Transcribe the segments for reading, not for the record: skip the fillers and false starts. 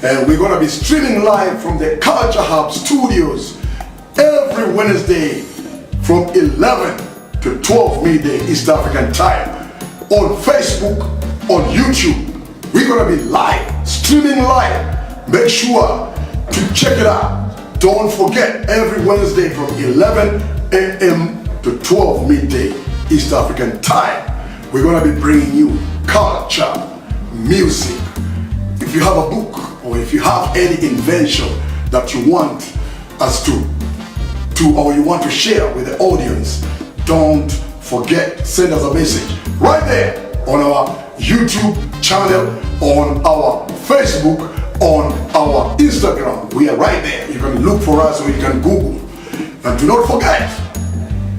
And we're going to be streaming live from the Culture Hub studios every Wednesday from 11 to 12 midday East African time on Facebook, on YouTube. We're going to be live, streaming live. Make sure to check it out. Don't forget, every Wednesday from 11 a.m. to 12 midday East African time, we're going to be bringing you culture, music. If you have a book or if you have any invention that you want us to or you want to share with the audience, don't forget, send us a message right there on our YouTube channel, on our Facebook, on our Instagram. We are right there. You can look for us or you can Google. And do not forget,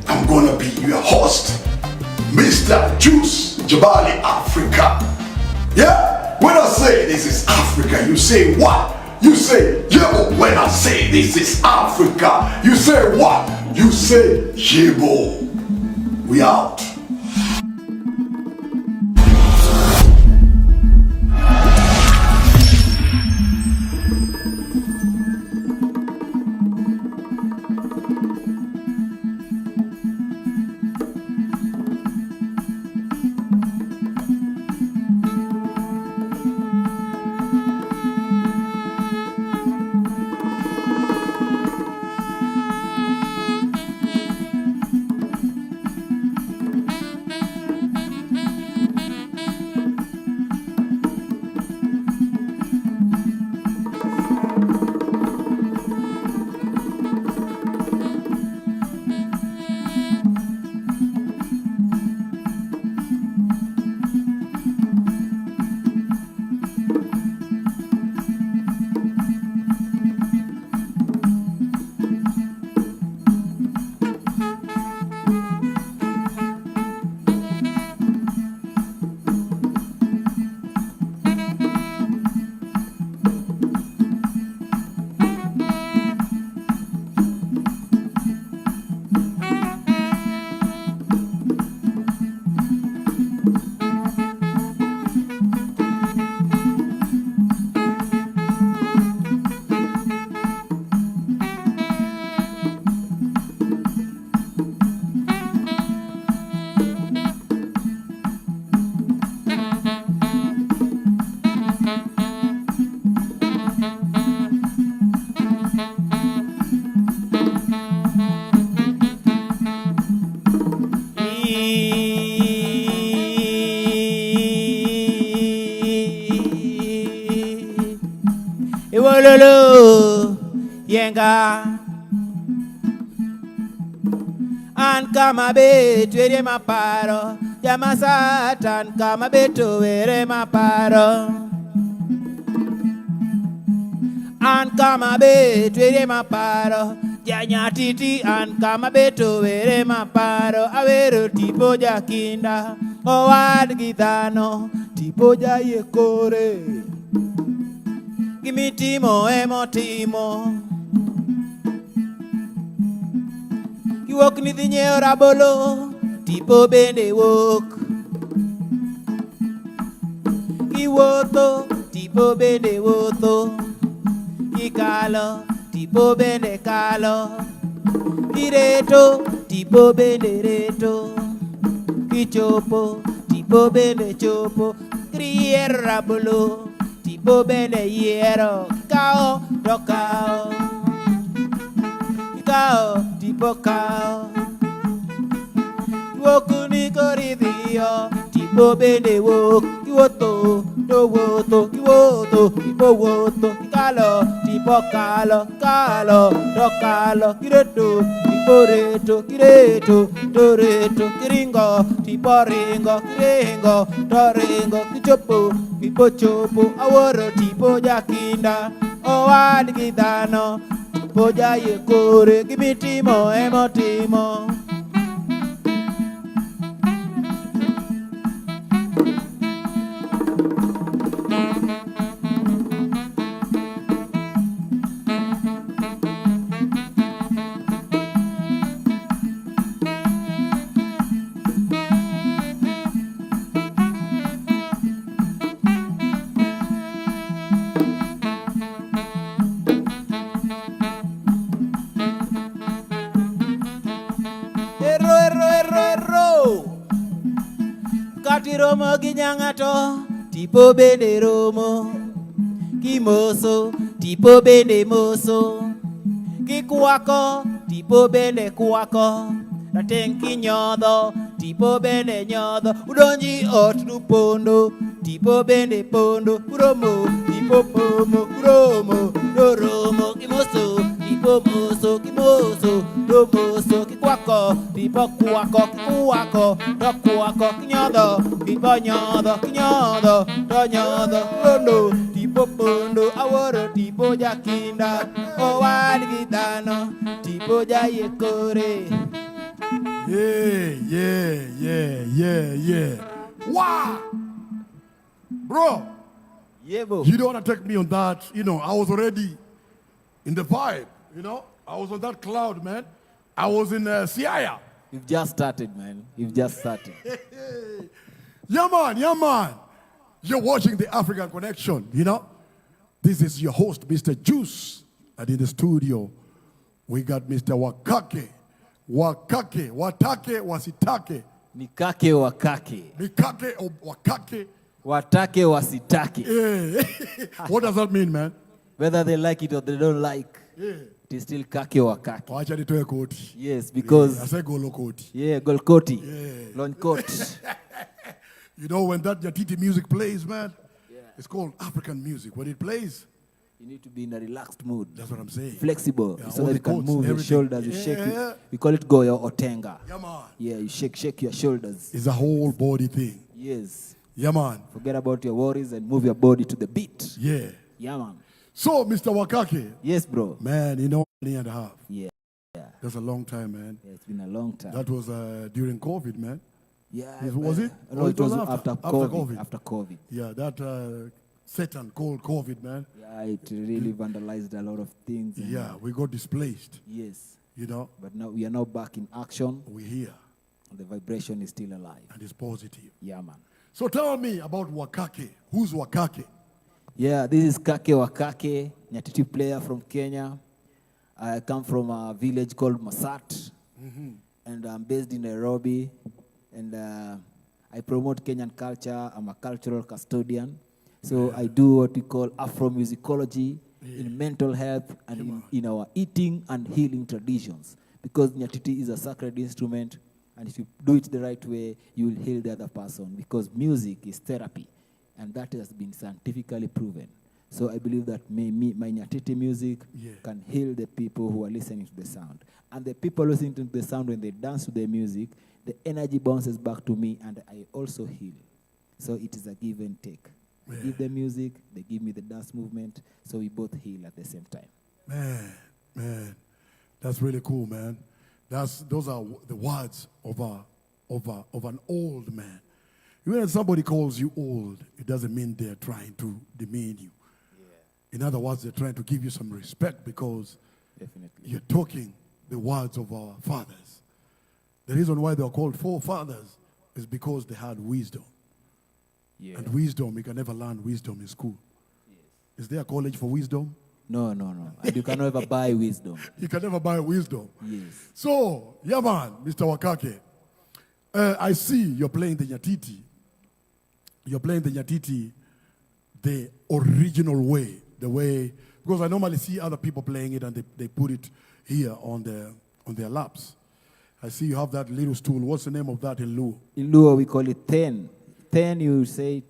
I'm gonna be your host, Mr. Juice Jabali Africa. Yeah? When I say this is Africa, you say what? You say, Yebo. When I say this is Africa, you say what? You say, Yebo. We out. Iwololo yenga an kama betu ere maparo jama satan kama betu ere maparo an kama betu ere maparo janya titi an kama betu ere maparo awero tipo jakinda owad gidano tipo jayekore Gimitimo emotimo Kiwok ni dhi nyiewo rabolo tipo bende wok Kiwotho tipo bende wotho Kikalo tipo bende kalo Kireto tipo bende reto Kichopo tipo bende chopo Krier rabolo Tipo bende hiero, cao, do cao, tipo cao. Woku ni koridhio, tipo bende wok, kiwoto, do woto, kiwoto, tipo woto, kalo, tipo kalo, do kalo, kireto, tipo reto, kireto, do reto, kiringo, tipo ringo, kiringo, do ringo, kichopo, tipo chopo, aworo tipo jakinda, owad gidano, tipo jayekore, gimitimo emotimo. Kiromo gi nyang'ato, tipo bende romo. Kimoso, tipo bende moso. Kikwako, tipo bende kwako. Rateng' kinyodho, tipo bende nyodho. Udonji ot dupondo, tipo bende pondo. Uromo, tipo pomo, uromo, doromo. Kimoso, tipo moso, kimoso, domoso. Kikwako, tipo kwako, kikwako, dokwako. Kinyodho, tipo nyodho, kinyodho, donyodho. Pondo, tipo pondo, aworo tipo jakinda. Owad gi dhano, tipo jayekore. Yeah. Wow! Bro, Yebo. you don't want to take me on that. You know, I was already in the vibe, you know. I was on that cloud, man. I was in Siaya. You've just started, man. You've just started. Yeah, man. You're watching the African Connection, you know. This is your host, Mr. Juice. And in the studio, we got Mr. Wakake, wasitake. Nikake wakake. Mikake or Wakake. Watake wasitake. Yeah. What does that mean, man? Whether they like it or they don't like, Yeah. it is still kake wakake. Wacha nitoe koti. Yes, because, I say golo koti. yeah, golkoti, Yeah. lawn coat. You know, when that Nyatiti music plays, man, it's called African music. When it plays, You need to be in a relaxed mood. that's what I'm saying. Flexible, Yeah, so all that the you can coats, move your everything. shoulders, you shake Yeah. it. We call it goyo or tenga. Yeah, man. Yeah, you shake your shoulders. It's a whole body thing. Yes. Yeah, man. Forget about your worries and move your body to the beat. Yeah. Yeah, man. So, Mr. Wakake, Yes, bro. man, you know, 1.5 years. Yeah. That's a long time, man. Yeah, it's been a long time. That was during COVID, man. Yeah. Was it? No, Or it was after after COVID. COVID? After COVID. Yeah, that Satan called COVID, man. Yeah, it really vandalized a lot of things. And Yeah, we got displaced, Yes. you know. But now we are now back in action. We're here, And the vibration is still alive. and it's positive. Yeah, man. So tell me about Wakake. Who's Wakake? Yeah, this is Kake Wakake, Nyatiti player from Kenya. I come from a village called Masat, and I'm based in Nairobi. And I promote Kenyan culture. I'm a cultural custodian. So I do what we call Afro-musicology in mental health and in our eating and healing traditions. Because Nyatiti is a sacred instrument, and if you do it the right way, you will heal the other person. Because music is therapy, and that has been scientifically proven. So I believe that my Nyatiti music can heal the people who are listening to the sound. And the people listening to the sound, when they dance to the music, the energy bounces back to me, and I also heal. So it is a give and take. I give them music, they give me the dance movement, so we both heal at the same time. Man, that's really cool, man. Those are the words of an old man. Even when somebody calls you old, it doesn't mean they're trying to demean you. In other words, they're trying to give you some respect because Definitely. you're talking the words of our fathers. The reason why they are called forefathers is because they had wisdom. Yeah. And wisdom, you can never learn wisdom in school. Is there a college for wisdom? No. And you can never buy wisdom. You can never buy wisdom. Yes. So, yeah, man, Mr. Wakake, I see you're playing the Nyatiti. You're playing the Nyatiti the original way, because I normally see other people playing it and they put it here on their laps. I see you have that little stool. What's the name of that in Luo? In Luo, we call it ten. Ten, you say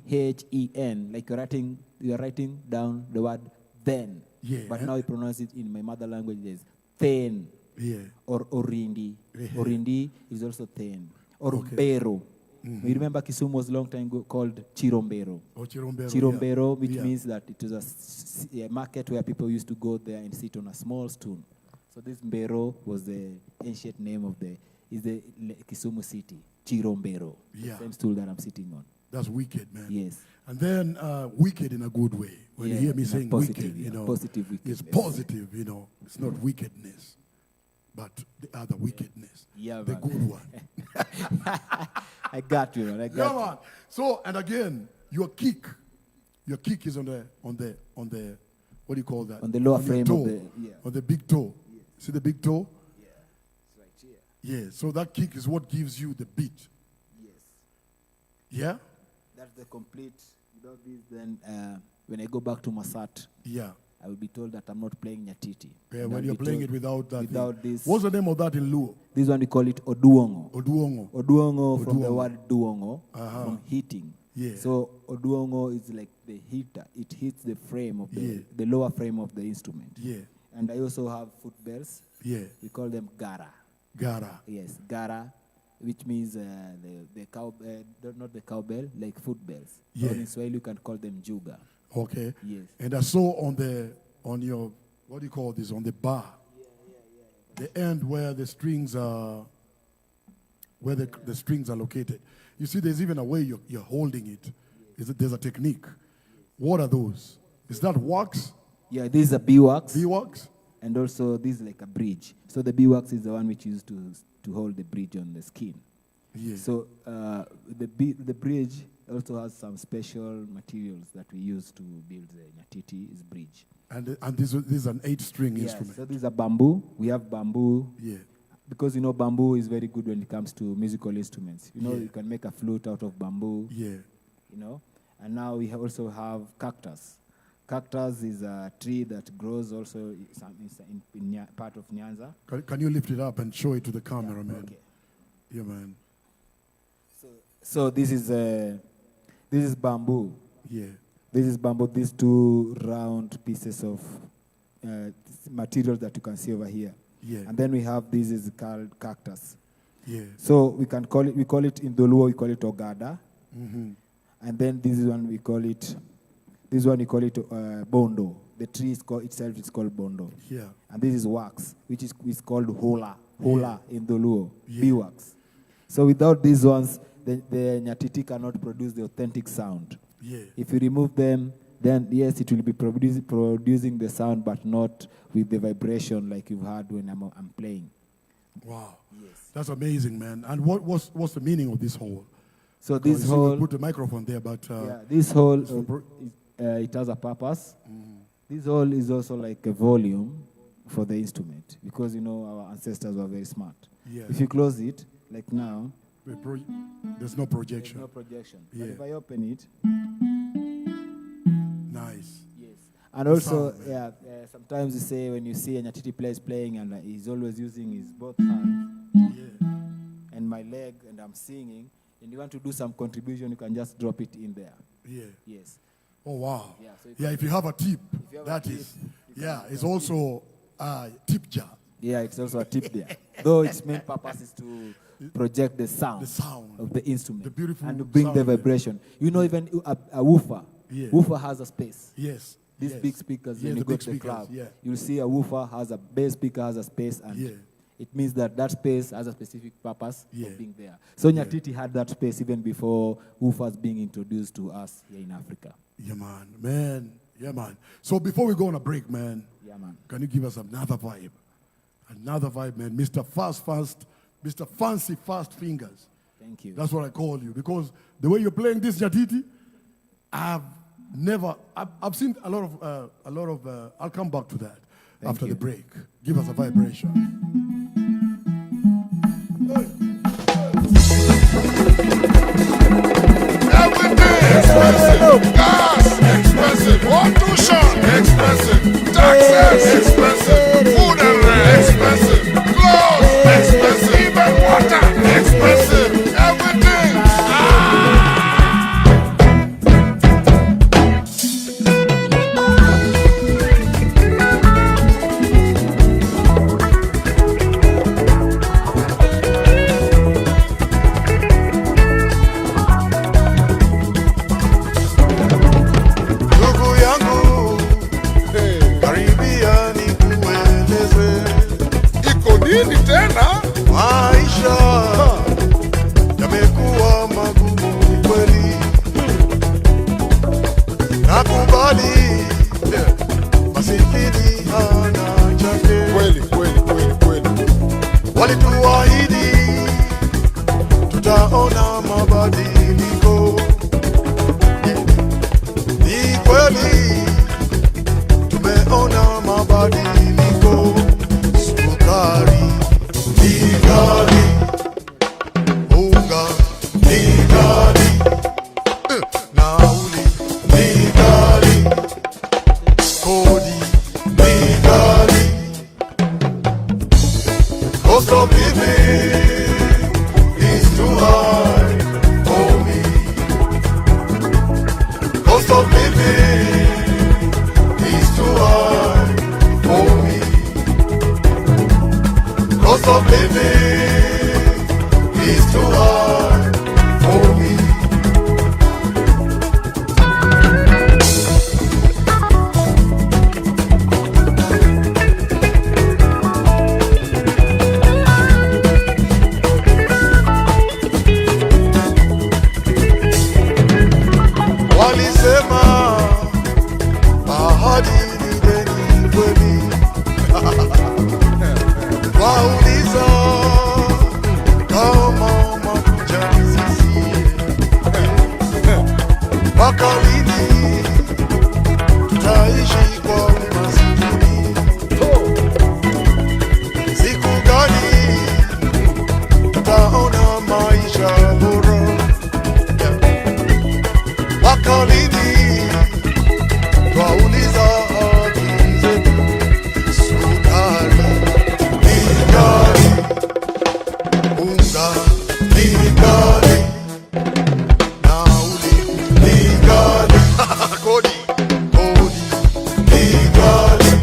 T-H-E-N, like you're writing down the word then. Yeah. But now we pronounce it in my mother language as ten. Yeah. Or Orindi. Yeah. Orindi is also ten. Or Okay. Bero. You remember Kisumu was a long time ago called Chirombero. Oh, Chirombero. Chirombero, which Yeah. means that it was a market where people used to go there and sit on a small stool. So this Mbero was the ancient name of the Kisumu city, Chirombero. Yeah. Same stool that I'm sitting on. That's wicked, man. Yes. And then wicked in a good way. When you Yeah, hear me in a saying positive, wicked, you yeah, know, positive it's wickedness. positive, you know. It's not wickedness, but the other wickedness. Yeah, the man. good one. I got you, man. I Yeah, got you. man. So, and again, your kick is on the what do you call that? On the lower your frame of toe, the- yeah. on the big toe. See the big toe? It's right here. Yeah. So that kick is what gives you the beat. Yes. Yeah? That's the complete. Without this, then when I go back to Masat, Yeah. I will be told that I'm not playing Nyatiti. Yeah, And when I'll you're be playing told it without that. without thing. this. What's the name of that in Luo? This one we call it Oduongo. Oduongo. Oduongo from the Oduongo. word duongo, Uh-huh. from heating. Yeah. So Oduongo is like the heater. It heats the frame of the lower frame of the instrument. Yeah. And I also have foot bells. Yeah. We call them gara. Gara. Yes, gara, which means the cow, not the cowbell, like foot bells. Yeah. Or in Swahili, you can call them juga. Okay. Yes. And I saw on your, what do you call this, on the bar, the end where the strings are, where the strings are located. You see, there's even a way you're holding it. There's a technique. What are those? Is that wax? Yeah, this is a beeswax. Beeswax? And also, this is like a bridge. So the beeswax is the one which is used to hold the bridge on the skin. Yeah. So the bridge also has some special materials that we use to build the Nyatiti's bridge. And this is an 8-string Yeah, instrument. so this is a bamboo. We have bamboo. Yeah. Because, bamboo is very good when it comes to musical instruments. Yeah. You can make a flute out of bamboo. Yeah. And now we also have cactus. Cactus is a tree that grows also in part of Nyanza. Can you lift it up and show it to the camera, man? Okay. Yeah, man. So this is bamboo. Yeah. This is bamboo. These two round pieces of material that you can see over here. Yeah. And then we have this is called cactus. Yeah. So we call it in Dholuo, we call it ogada. Mm-hmm. And then this one we call it bondo. The tree itself is called bondo. Yeah. And this is wax, which is called hola in Dholuo, Yeah. beeswax. So without these ones, the Nyatiti cannot produce the authentic sound. Yeah. If you remove them, then yes, it will be producing the sound, but not with the vibration like you've had when I'm playing. Wow. Yes. That's amazing, man. And what's the meaning of this hole? So this hole, put the microphone there, but this hole, for it has a purpose. This hole is also like a volume for the instrument because our ancestors were very smart. Yeah. If you close it, like now, there's no projection. there's no projection. Yeah. But if I open it, Nice. yes. And also, sound, sometimes you say when you see a Nyatiti player is playing and he's always using his both hands Yeah. and my leg and I'm singing, and you want to do some contribution, you can just drop it in there. Yeah. Yes. Oh, wow. Yeah, so Yeah, if you have a tip, you have a that tip, is, yeah, it's also a tip jar. Yeah, it's also a tip there. Though its main purpose is to project the sound, The sound. of the instrument. The beautiful and to bring sound the of it. vibration. Even a woofer. Yeah. Woofer has a space. Yes. These yes. big speakers, Yeah, when you the go big to the speakers, club, yeah. you'll see a woofer has a bass speaker has a space, and Yeah. it means that space has a specific purpose Yeah. of being there. So Nyatiti had that space even before woofers being introduced to us here in Africa. Yeah, man. Man. Yeah, man. So before we go on a break, man, Yeah, man. can you give us another vibe? Another vibe, man. Mr. Mr. Fancy Fast Fingers. Thank you. That's what I call you. Because the way you're playing this Nyatiti, I've seen a lot of, I'll come back to that after you. the break. Give us a vibration. Everything expensive, gas expensive, tuition expensive, taxes expensive, food and rent expensive, clothes expensive, even water expensive, everything. Ndugu yangu, Caribbean ikuele. is too hard for me. Cost of living is too hard for me. Cost of living is too hard for me. Walisema ahadi ni deni kweli. Wauliza kama makuja sisi mpaka lini tutaishi kwa umasikini? Siku gani tutaona maisha bora? Mpaka lini twauliza haki zetu? Sukari ni ghali, unga ni ghali, nauli ni ghali, kodi ni ghali.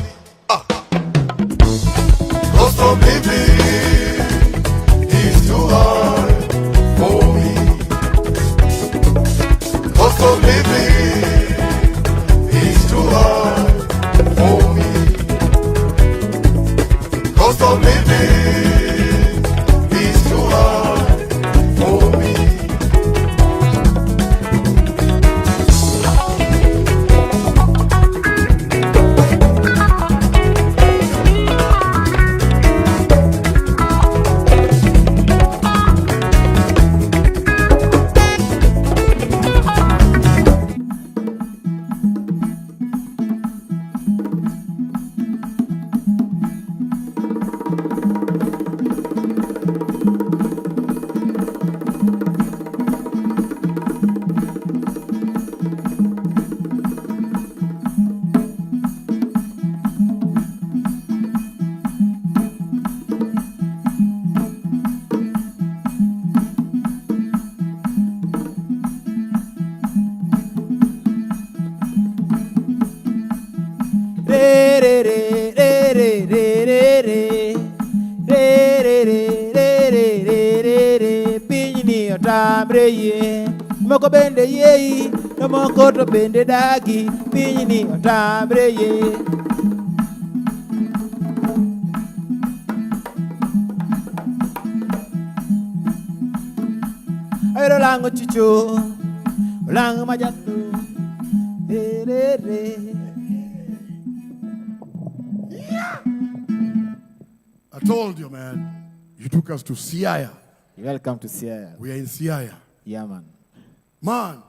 Cost of living is too hard for me. Cost of living is too hard for me. Cost of living is too hard for me. Re re re re re re re re re re re re re re re re piny ni otamre yie moko bende yei to moko to bende dagi piny ni otamre yie. Ayro lango chucho lango majatu re re re. I told you, man, you took us to Siaya. Welcome to Sierra. We are in Siaya. Yeah, man. Man,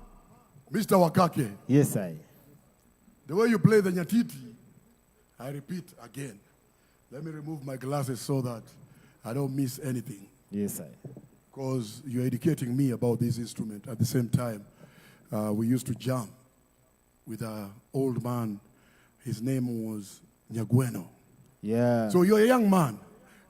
Mr. Wakake, Yes, I. the way you play the nyatiti, I repeat again. Let me remove my glasses so that I don't miss anything. Yes, I. Because you're educating me about this instrument. At the same time, we used to jam with an old man. His name was Nyagweno. Yeah. So you're a young man,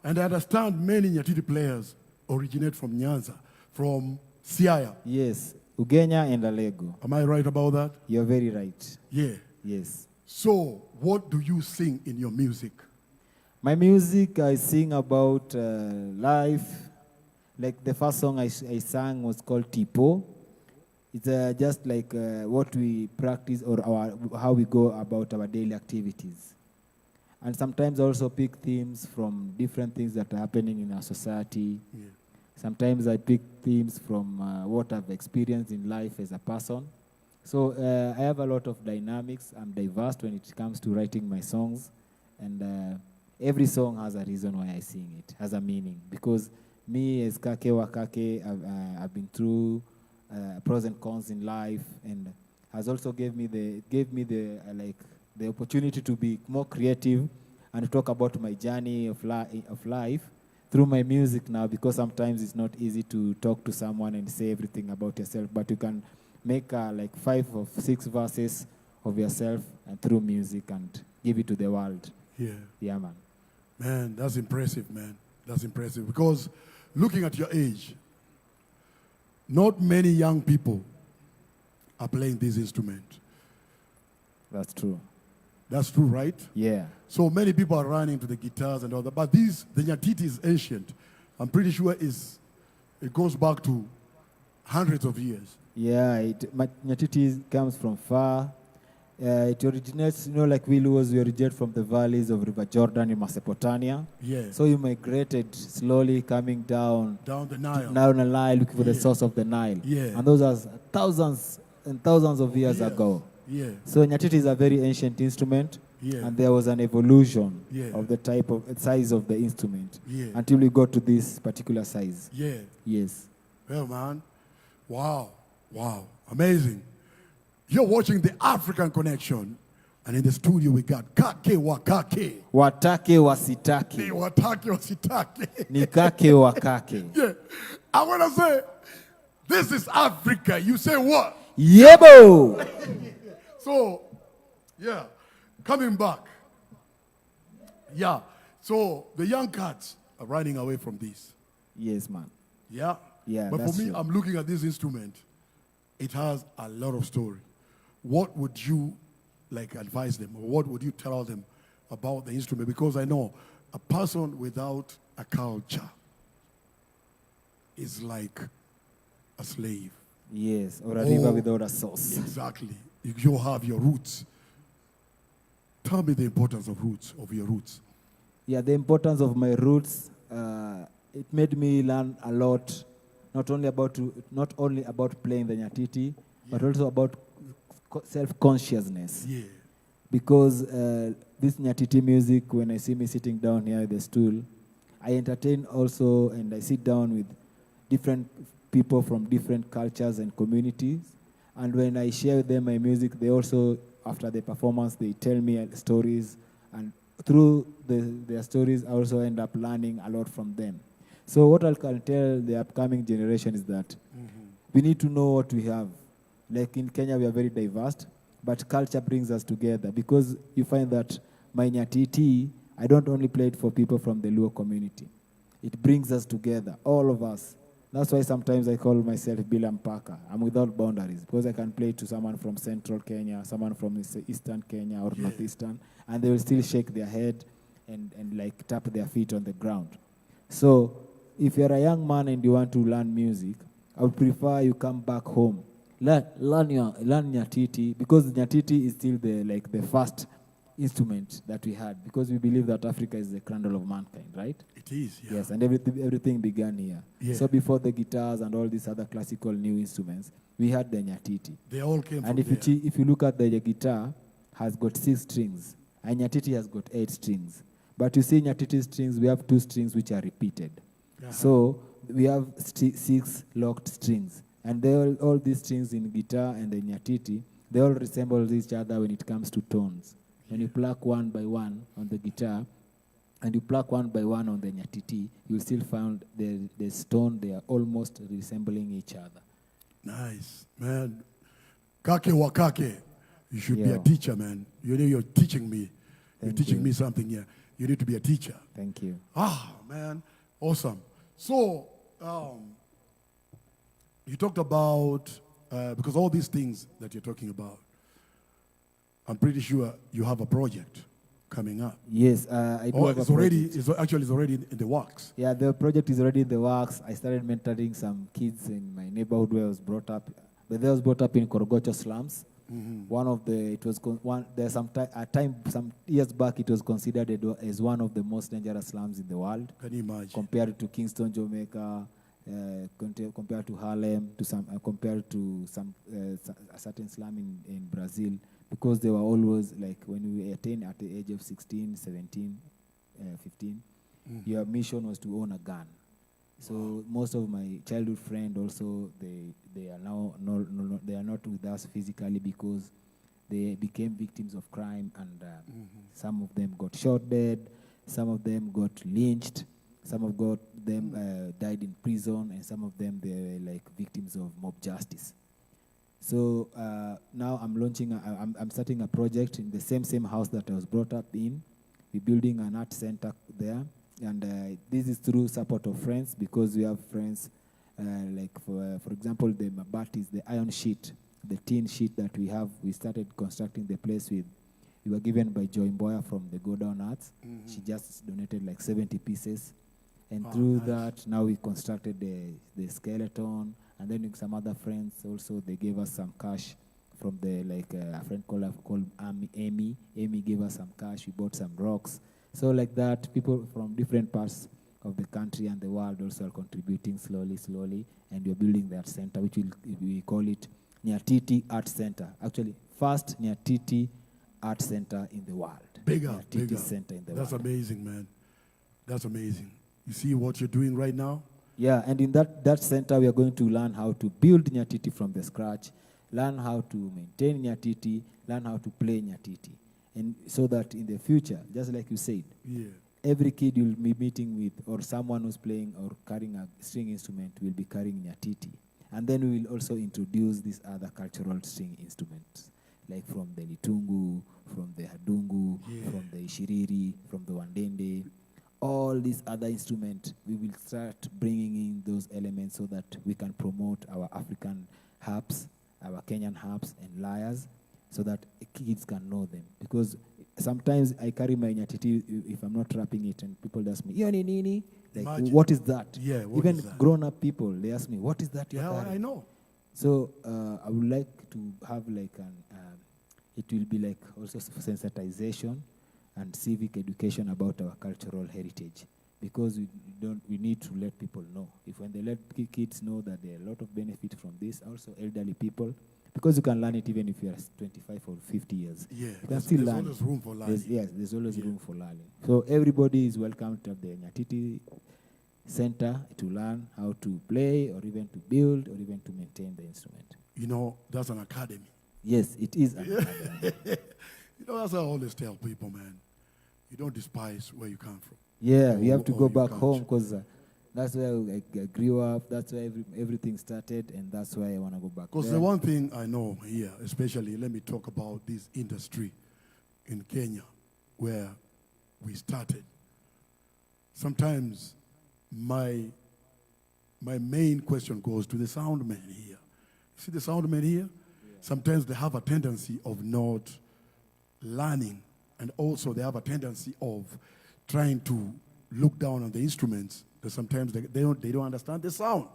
and I understand many nyatiti players originate from Nyanza, from Siaya. Yes. Ugenya and Alego. Am I right about that? You're very right. Yeah. Yes. So what do you sing in your music? My music, I sing about life. Like the first song I sang was called Tipo. It's just like what we practice or how we go about our daily activities. And sometimes I also pick themes from different things that are happening in our society. Yeah. Sometimes I pick themes from what I've experienced in life as a person. So I have a lot of dynamics. I'm diverse when it comes to writing my songs. And every song has a reason why I sing it, has a meaning. Because me as Kake Wakake, I've been through pros and cons in life, and has also gave me the opportunity to be more creative and talk about my journey of life through my music now, because sometimes it's not easy to talk to someone and say everything about yourself, but you can make like 5 or 6 verses of yourself and through music and give it to the world. Yeah. Yeah, man. Man, that's impressive, man. That's impressive because looking at your age, not many young people are playing this instrument. That's true. That's true, right? Yeah. So many people are running to the guitars and all that. But the Nyatiti is ancient. I'm pretty sure it goes back to hundreds of years. Yeah, Nyatiti comes from far. It originates, like we originate from the valleys of River Jordan in Mesopotamia. Yeah. So you migrated slowly coming down the Nile. Down the Nile, looking for the source of the Nile. Yeah. And those are thousands and thousands of years ago. Yeah. So Nyatiti is a very ancient instrument. Yeah. And there was an evolution Yeah. of the type of size of the instrument Yeah. until we got to this particular size. Yeah. Yes. Well, man. Wow. Amazing. You're watching the African Connection. And in the studio, we got Kake Wakake. Watake wasitake. Watake Wasitake. Nikake wakake. Yeah. I want to say, this is Africa. You say what? Yebo! So, yeah. Coming back. Yeah. So, the young cats are running away from this. Yes, man. Yeah? Yeah, But for that's me, true. I'm looking at this instrument. It has a lot of story. What would you advise them, or what would you tell them about the instrument? Because I know a person without a culture is like a slave. Yes, or a river without a source. Exactly. You have your roots. Tell me the importance of your roots. Yeah, the importance of my roots, it made me learn a lot, not only about playing the Nyatiti, but also about self-consciousness. Yeah. Because this Nyatiti music, when I see me sitting down here at the stool, I entertain also, and I sit down with different people from different cultures and communities. And when I share with them my music, they also, after the performance, they tell me stories. And through their stories, I also end up learning a lot from them. So what I can tell the upcoming generation is that we need to know what we have. Like in Kenya, we are very diverse, but culture brings us together because you find that my Nyatiti, I don't only play it for people from the Luo community. It brings us together, all of us. That's why sometimes I call myself Bila Mpaka. I'm without boundaries because I can play to someone from central Kenya, someone from eastern Kenya or northeastern, and they will still shake their head and tap their feet on the ground. So if you're a young man and you want to learn music, I would prefer you come back home. Learn Nyatiti, because Nyatiti is still the first instrument that we had, because we believe that Africa is the cradle of mankind, right? It is, yeah. Yes, and everything began here. Yeah. So before the guitars and all these other classical new instruments, we had the Nyatiti. They all came And from there. if you look at the guitar, has got 6 strings, and Nyatiti has got 8 strings. But you see Nyatiti strings, we have 2 strings which are repeated. Uh-huh. So we have 6 locked strings. And all these strings in guitar and the Nyatiti, they all resemble each other when it comes to tones. When you pluck one by one on the guitar, and you pluck one by one on the Nyatiti, you'll still find the stone, they are almost resembling each other. Nice, man. Kake Wakake. You should be a Yeah. teacher, man. You're teaching me. You're Thank teaching you. me something here. You need to be a teacher. Thank you. Ah, man. Awesome. So, you talked about, because all these things that you're talking about, I'm pretty sure you have a project coming up. Yes, I do have a It's already, project. it's already in the works. Yeah, the project is already in the works. I started mentoring some kids in my neighborhood where I was brought up. But I was brought up in Korogocho slums. Some years back, it was considered as one of the most dangerous slums in the world. Can you imagine? Compared to Kingston, Jamaica, compared to Harlem, compared to a certain slum in Brazil, because they were always like when we attained at the age of 16, 17, 15, your mission was to own a gun. So most of my childhood friends also they are now they are not with us physically because they became victims of crime, and some of them got shot dead, some of them got lynched, some of them died in prison, and some of them they were like victims of mob justice. So now I'm starting a project in the same house that I was brought up in. We're building an art center there, And this is through support of friends, because we have friends, like for example, the Mabatis, the iron sheet, the tin sheet that we have. We started constructing the place with. We were given by Joy Mboya from the Go Down Arts. She just donated like 70 pieces. And through that, now we constructed the skeleton. And then with some other friends also, they gave us some cash from the, like a friend called Amy. Amy gave us some cash. We bought some rocks. So like that, people from different parts of the country and the world also are contributing slowly. And we're building that center, which we call it Nyatiti Art Center. Actually, first Nyatiti Art Center in the world. Bigger. Center in the That's world. amazing, man. That's amazing. You see what you're doing right now? Yeah, and in that center, we are going to learn how to build Nyatiti from the scratch, learn how to maintain Nyatiti, learn how to play Nyatiti. And so that in the future, just like you said, every kid you'll be meeting with, or someone who's playing or carrying a string instrument, will be carrying Nyatiti. And then we will also introduce these other cultural string instruments, like from the Litungu, from the Hadungu, from the Ishiriri, from the Wandende. All these other instruments, we will start bringing in those elements so that we can promote our African harps, our Kenyan harps and lyres, so that kids can know them. Because sometimes I carry my Nyatiti if I'm not rapping it, and people ask me, "Iyo ni nini?" Like, Imagine. what is that? Yeah, what Even is that? grown-up people, they ask me, "What is that you're Yeah, carrying?" I know. So I would like to have like it will be like also sensitization and civic education about our cultural heritage, because we need to let people know. If when they let kids know that there are a lot of benefit from this, also elderly people, because you can learn it even if you are 25 or 50 years. Yeah, you can there's still learn. always room for learning. There's always room for learning. So everybody is welcome to the Nyatiti Center to learn how to play, or even to build, or even to maintain the instrument. You know, that's an academy. Yes, it is an academy. You know, that's what I always tell people, man. You don't despise where you come from. Yeah, we have to Or go your back culture. home, because that's where I grew up. That's where everything started, and that's why I want to go back Because there. the one thing I know here, especially, let me talk about this industry in Kenya, where we started. Sometimes my main question goes to the sound man here. See the sound man here? Sometimes they have a tendency of not learning, and also they have a tendency of trying to look down on the instruments, that sometimes they don't understand the sound.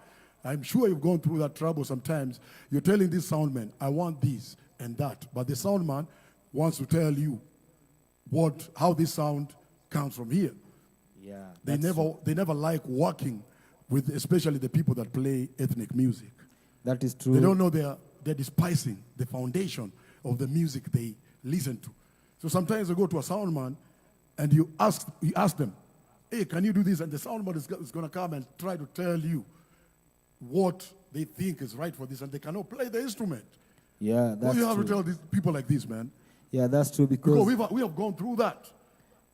I'm sure you've gone through that trouble sometimes. You're telling this sound man, I want this and that, but the sound man wants to tell you how this sound comes from here. Yeah, They never like working with, especially the people that play ethnic music. that is true. They don't know they're despising the foundation of the music they listen to. So sometimes you go to a sound man and you ask them, hey, can you do this? And the sound man is going to come and try to tell you what they think is right for this, and they cannot play the instrument. Yeah, that's Well, you have true. to tell these people like this, man. Yeah, that's true, Because because we have gone through that.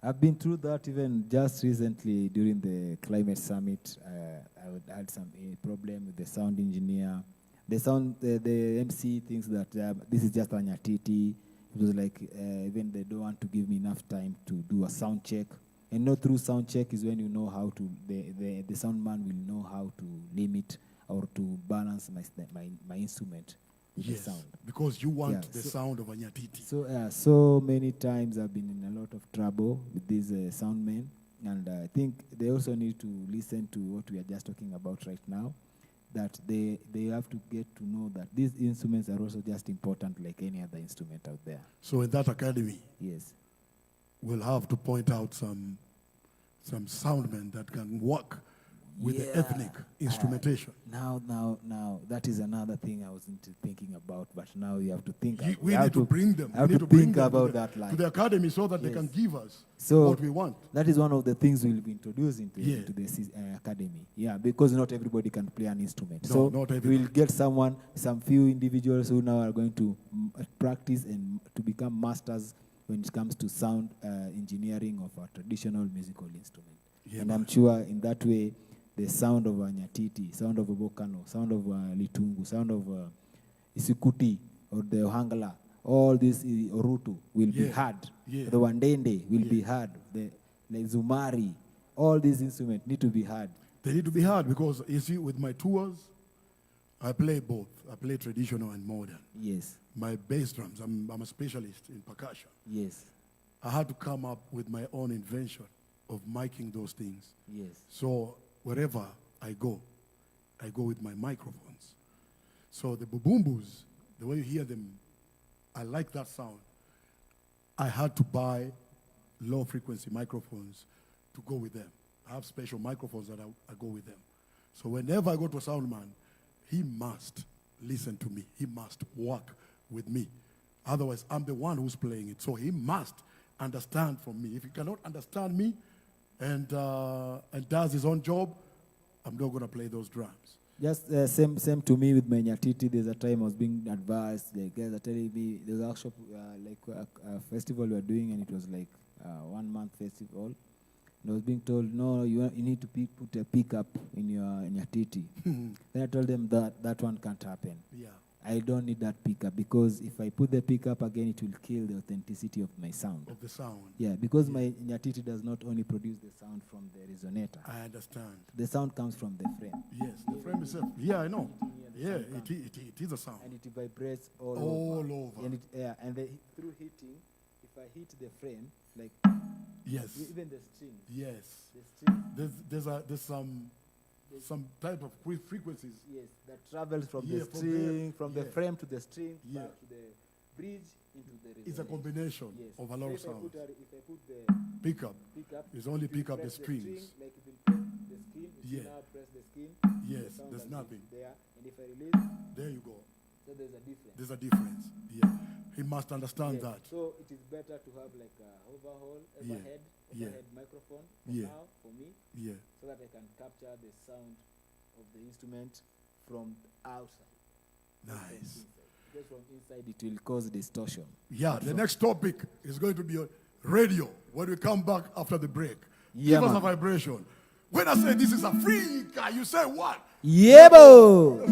I've been through that even just recently during the climate summit. I had some problem with the sound engineer. The MC thinks that this is just a Nyatiti. It was like even they don't want to give me enough time to do a sound check. And not through sound check is when you know how to, the sound man will know how to limit or to balance my instrument with the sound. Because you want Yeah, the sound of a Nyatiti. So many times I've been in a lot of trouble with these sound men, and I think they also need to listen to what we are just talking about right now, that they have to get to know that these instruments are also just important like any other instrument out there. So in that academy, Yes. we'll have to point out some soundmen that can work with the Yeah. ethnic instrumentation. Now, that is another thing I wasn't thinking about, but now you have to think. We have need to bring them. I have We need to to bring think them about to that line. to the academy so that they Yes. can give us So what we want. that is one of the things we'll be introducing Yeah. into the academy. Yeah, because not everybody can play an instrument. No, So not everybody. we'll get some few individuals who now are going to practice and to become masters when it comes to sound engineering of a traditional musical instrument. Yeah, and man. I'm sure in that way, the sound of a Nyatiti, sound of a Bokano, sound of a Litungu, sound of a Isikuti or the Ohangala, all this Orutu will be Yeah. heard. Yeah. The Wandende will Yeah. be heard. The Zumari, all these instruments need to be heard. They need to be heard because, you see, with my tours, I play both. I play traditional and modern. Yes. My bass drums, I'm a specialist in percussion. Yes. I had to come up with my own invention of miking those things. Yes. So wherever I go with my microphones. So the bubumbus, the way you hear them, I like that sound. I had to buy low frequency microphones to go with them. I have special microphones that I go with them. So whenever I go to a sound man, he must listen to me. He must work with me. Otherwise, I'm the one who's playing it. So he must understand from me. If he cannot understand me and does his own job, I'm not going to play those drums. Just same to me with my Nyatiti. There's a time I was being advised. The guys are telling me there's a workshop, a festival we were doing, and it was like 1 month festival. And I was being told, no, you need to put a pickup in your Nyatiti. Then I told them that one can't happen. Yeah. I don't need that pickup because if I put the pickup again, it will kill the authenticity of my sound. Of the sound. Yeah, because my Nyatiti does not only produce the sound from the resonator. I understand. The sound comes from the frame. Yes, the frame itself. Yeah, I know. Yeah, it is a sound. And it vibrates all over. And through heating, if I hit the frame, like Yes. even the strings. Yes. The strings. There's some type of frequencies. Yes, that travels from Yeah, the from string, there. the Yeah. frame to the string, Yeah. back to the bridge, into the resonator. It's a combination Yes. of a lot of If I sounds. put the Pickup. pickup, It's only it will pick up the press strings. string, like it will press the skin, it Yeah. will now press the skin. Yes, the sound there's like nothing. there, and if I release, There you go. so there's a difference. There's a difference. Yeah. He must understand Yes. that. So it is better to have like a overhead Yeah. microphone for Yeah. now, for me, Yeah. so that I can capture the sound of the instrument from outside. Nice. Because from inside it will cause distortion. Yeah, the next topic is going to be radio when we come back after the break. Yeah, Give us a man. vibration. When I say this is Africa, you say what? Yebo!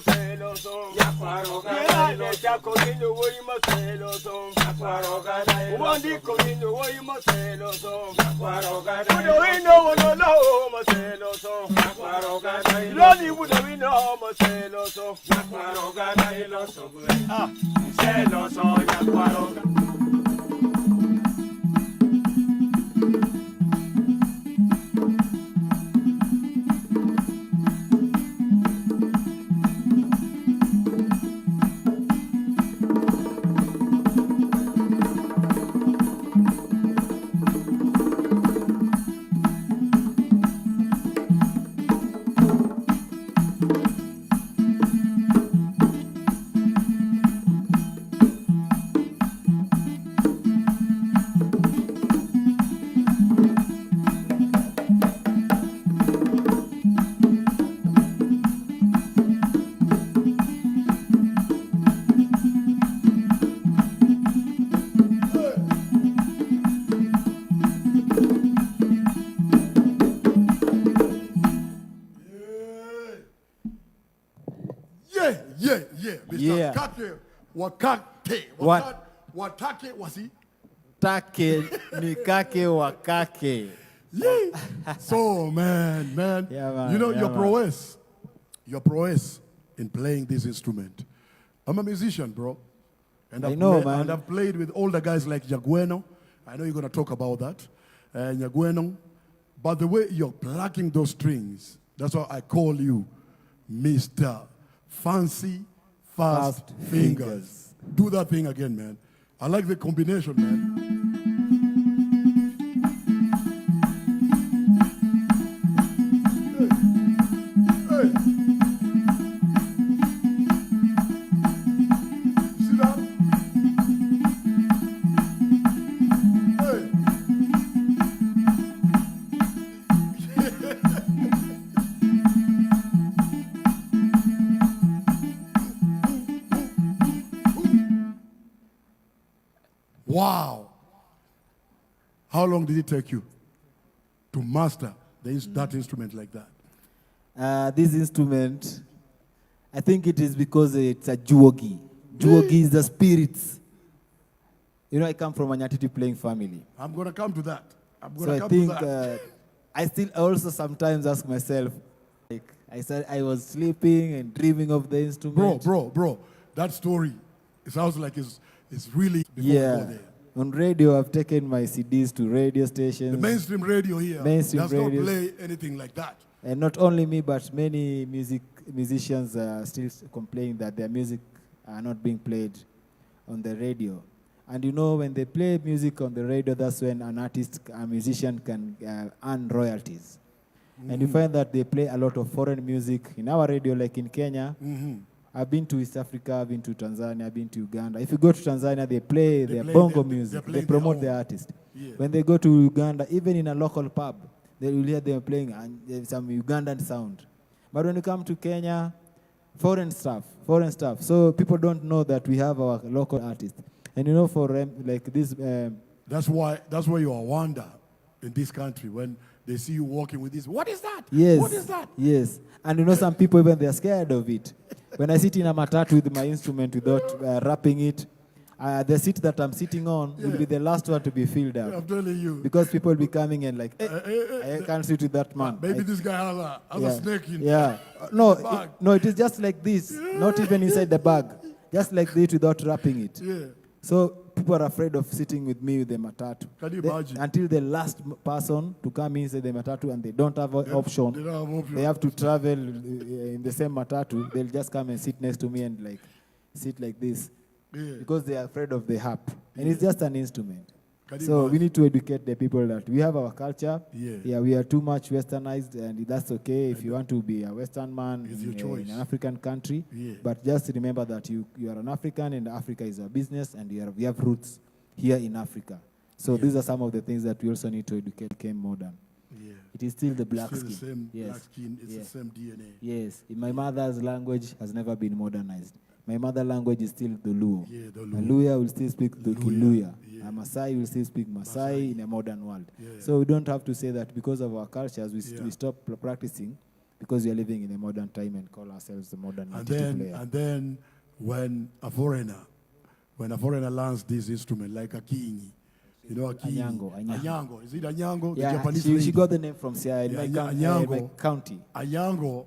Celoso, ñacuaro, Mr. Kake Wakake. Watake was he? Take ni kake wa kake. So, man. Yeah, man. You know, Yeah, your prowess in playing this instrument. I'm a musician, bro. And I know, man. And I've played with older guys like Nyagueno. I know you're going to talk about that. Nyagueno. But the way you're plucking those strings, that's why I call you Mr. Fancy Fast Fingers. Do that thing again, man. I like the combination, man. Hey. See that? Hey. Wow. How long did it take you to master that instrument like that? This instrument, I think it is because it's a juogi. Juogi is the spirits. You know, I come from a Nyatiti playing family. I'm going to come to that. So I think I also sometimes ask myself, like, I was sleeping and dreaming of the instrument. Bro, that story, it sounds like it's really before we go there. On radio, I've taken my CDs to radio stations. The mainstream radio here does not play anything like that. And not only me, but many musicians are still complaining that their music are not being played on the radio. And you know, when they play music on the radio, that's when a musician can earn royalties. Mm-hmm. And you find that they play a lot of foreign music in our radio, like in Kenya. Mm-hmm. I've been to East Africa, I've been to Tanzania, I've been to Uganda. If you go to Tanzania, they play their bongo music. They promote their artist. Yeah. When they go to Uganda, even in a local pub, they will hear them playing and some Ugandan sound. But when you come to Kenya, foreign stuff. So people don't know that we have our local artists. And you know, for like this... That's why you are wonder in this country when they see you walking with this. What is that? Yes. What is that? Yes. And you know, some people, even they're scared of it. When I sit in a matatu with my instrument without wrapping it, the seat that I'm sitting on will be the last one to be filled up. I'm telling you. Because people will be coming and like, I can't sit with that man. Maybe this guy has a snake in No, it is just like this. Not even inside the bag. Just like this without wrapping it. Yeah. So people are afraid of sitting with me with the matatu. Can you imagine? Until the last person to come inside the matatu and they don't have an option. They don't have option. They have to travel in the same matatu. They'll just come and sit next to me and like sit like this. Yeah. Because they are afraid of the harp. And it's just an instrument. So we need to educate the people that we have our culture. Yeah, we are too much westernized, and that's okay if you want to be a Western man in an African country. Yeah. But just remember that you are an African, and Africa is our business, and we have roots here in Africa. So these are some of the things that we also need to educate. Became modern. Yeah. It is still the black skin. It's the same black skin. It's the same DNA. Yes. My mother's language has never been modernized. My mother language is still the Luo. Yeah, the Luo. Luya will still speak the Kiluya. Yeah. Maasai will still speak Maasai in a modern world. Yeah. So we don't have to say that because of our cultures we stop practicing because we are living in a modern time and call ourselves the modern player. And then when a foreigner learns this instrument, like a kingi, you know, a kingi. Anyango. Is it Anyango? The Yeah, Japanese she lady. got the name from Sia in Yeah, my county. Anyango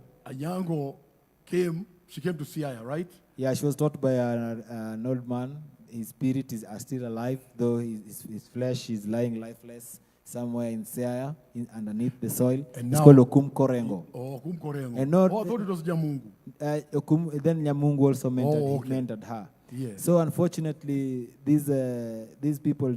came to Siaya, right? Yeah, she was taught by an old man. His spirit is still alive, though his flesh is lying lifeless somewhere in Siaya, underneath the soil. And It's now- called Okum Korengo. Oh, Kumkorengo. And not- I thought it was Jamungu. Then Nyamungu also mentored, Oh, okay. he mentored her. Yeah. So unfortunately, these people,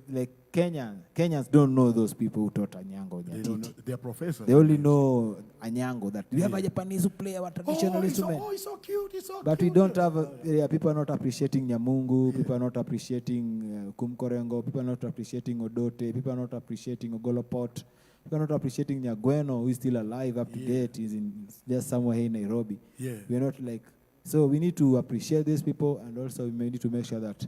like Kenyans don't know those people who taught Anyango. They don't know. They're professors. They only know Anyango, that we have a Japanese who play our traditional instrument. It's so cute. It's so But we cute. don't have, people are not appreciating Nyamungu, people are not appreciating Kumkorengo, people are not appreciating Odote, people are not appreciating Ogolopot, people are not appreciating Nyagweno, who is still alive, up to date, is just somewhere here in Nairobi. Yeah. We are not like, so we need to appreciate these people, and also we need to make sure that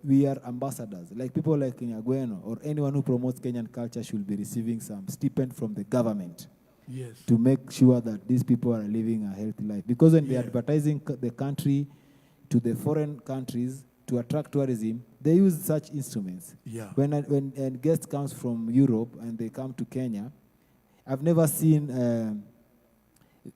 we are ambassadors. Like people like Nyagweno or anyone who promotes Kenyan culture should be receiving some stipend from the government Yes. to make sure that these people are living a healthy life. Because when they're Yeah. advertising the country to the foreign countries to attract tourism, they use such instruments. Yeah. When a guest comes from Europe and they come to Kenya, I've never seen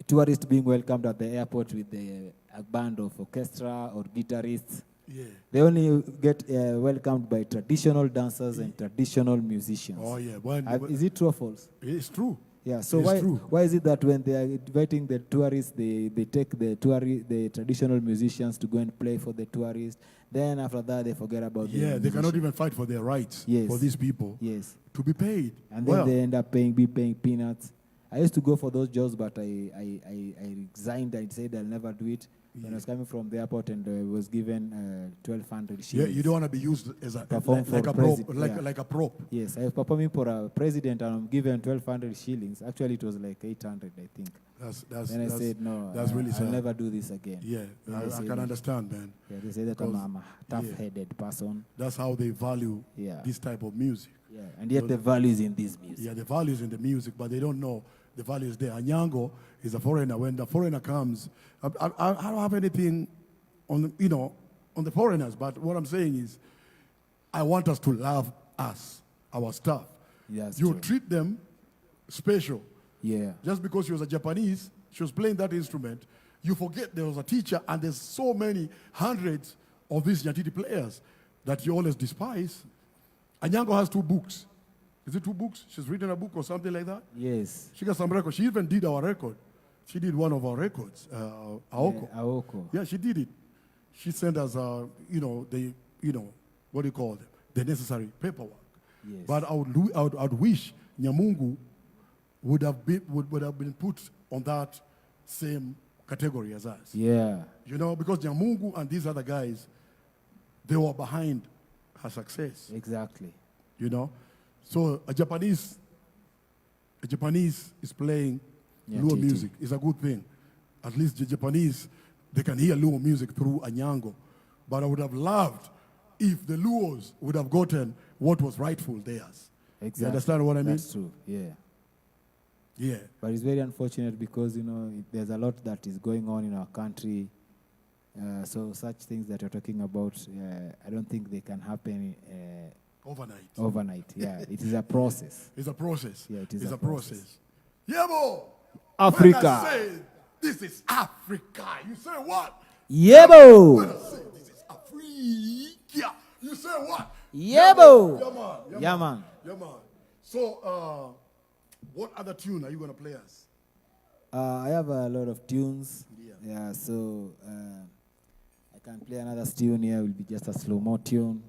tourists being welcomed at the airport with a band of orchestra or guitarists. Yeah. They only get welcomed by traditional dancers and traditional musicians. Oh, yeah. Is it true or false? It's true. Yeah, so It's true. why is it that when they are inviting the tourists, they take the traditional musicians to go and play for the tourists, then after that they forget about Yeah, the they cannot musicians? even fight for their rights Yes. for these people Yes, to be paid. and then they end up paying peanuts. I used to go for those jobs, but I resigned. I said I'll never do it. When I was coming from the airport and was given 1,200 yeah, shillings. you don't want to be used as a Perform like for a prop, president, like yeah. like a prop. Yes, I was performing for a president and I'm given 1,200 shillings. Actually, it was like 800, I think. Then I said, no, that's really I'll sad. never do this again. Yeah, Then I they said can no. understand, man. Yeah, they say that I'm Because- a tough-headed person. That's how they value Yeah. this type of music. Yeah, and yet the value is in this music. Yeah, the value is in the music, but they don't know the value is there. Anyango is a foreigner. When the foreigner comes, I don't have anything on the foreigners, but what I'm saying is, I want us to love our stuff. Yeah, that's You true. treat them special. Yeah, Just because she was a Japanese, she was playing that instrument, you forget there was a teacher, and there's so many hundreds of these Nyatiti players that you always despise. Anyango has 2 books. Is it 2 books? She's written a book or something like that. yes. She got some records. She even did our record. She did one of our records, Aoko. Yeah, Aoko. Yeah, she did it. She sent us, what do you call it? The necessary paperwork. Yes. But I would wish Nyamungu would have been put on that same category as us. Yeah, Because Nyamungu and these other guys, they were behind her success. exactly. So a Japanese is playing Yeah, Luo TT. music. It's a good thing. At least the Japanese, they can hear Luo music through Anyango. But I would have loved if the Luos would have gotten what was rightful theirs. Exactly. You understand what I mean? That's true, yeah. Yeah. But it's very unfortunate because, there's a lot that is going on in our country. So such things that you're talking about, I don't think they can happen overnight. Yeah, it is a process. It's a process. Yeah, it is it's a a process. Yebo! Africa. When I say this is Africa, you say what? When Yebo! I say this is Africa, you say what? Yebo! Yeah, man. Yeah, man. Yeah, man. So, what other tune are you going to play us? I have a lot of tunes. Yeah, so I can play another tune here. It will be just a slow-mo tune.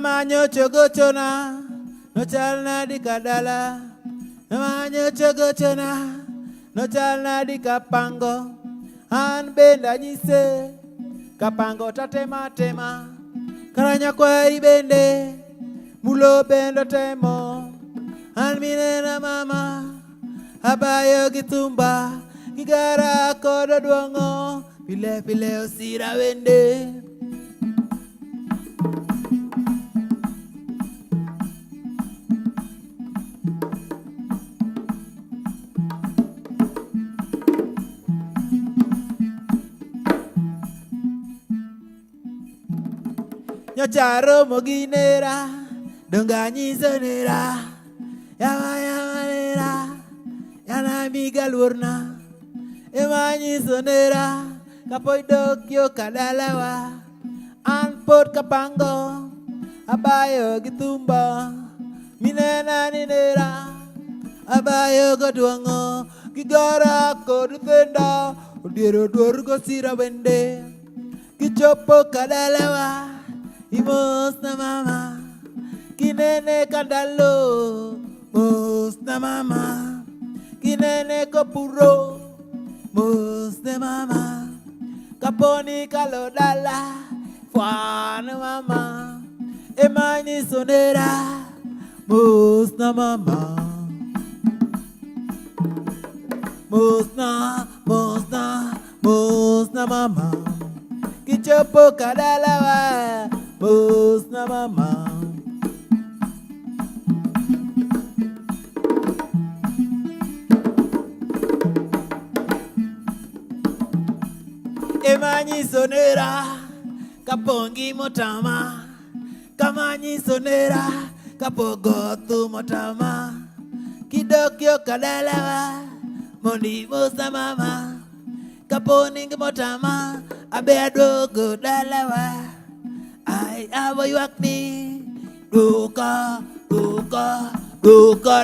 Namanyo chogochona, no chalna di kadala. Namanyo chogochona, no chalna di kapango. An benda nyise, kapango tatema tema. Karanya kwa ibende, mulo bendo temo. An minena mama, abayo gitumba. Gigara kodo duongo, pile pile osira wende. Nyocharo moginera, donganyi zonera, yawa yawa nera, yana miga lurna, emanyi zonera, kapoy dokyo kadalawa, anpot kapango, abayo gitumba, minena ninera, abayo goduango, gigara kodutenda, odiero duorgo sira wende, gichopo kadalawa. Imos na mama, kinene kandalo. Mos na mama, kinene kopuro. Mos na mama, kaponi kalodala. Fwana mama, emani sonera. Mos na mama, mos na mama. Kichopo kadalawa. Mos na mama. Emanyi sonera, kapongi motama. Kamanyi sonera, kapogotu motama. Kidokyo kadalawa, mondi mos na mama. Kaponi motama, abe adogo dalawa. I have a yakni, duka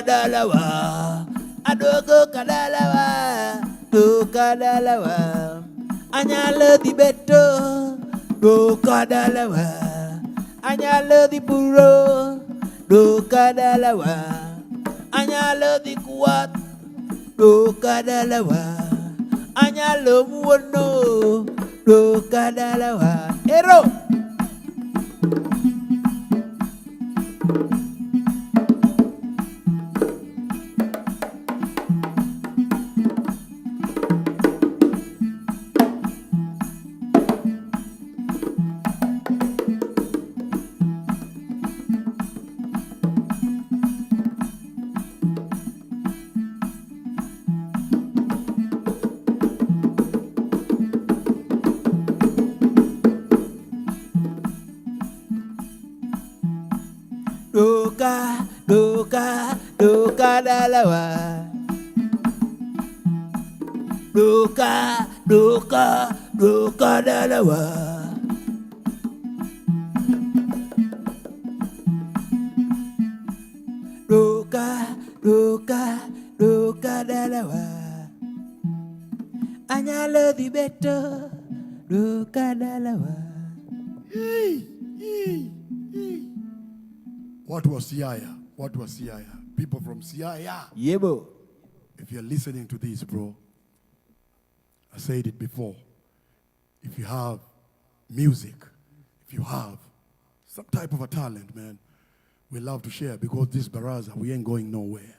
dalawa, adogo kadalawa, duka dalawa, anyalo di beto, duka dalawa, anyalo di puro, duka dalawa, anyalo di kuat, duka dalawa, anyalo muono, duka dalawa, ero. Duka dalawa. Duka dalawa. Duka dalawa. Anyalo di beto, duka dalawa. What was Siaya? What was Siaya? People from Siaya. Yebo. If you're listening to this, bro, I said it before. If you have music, if you have some type of a talent, man, we love to share because this baraza, we ain't going nowhere.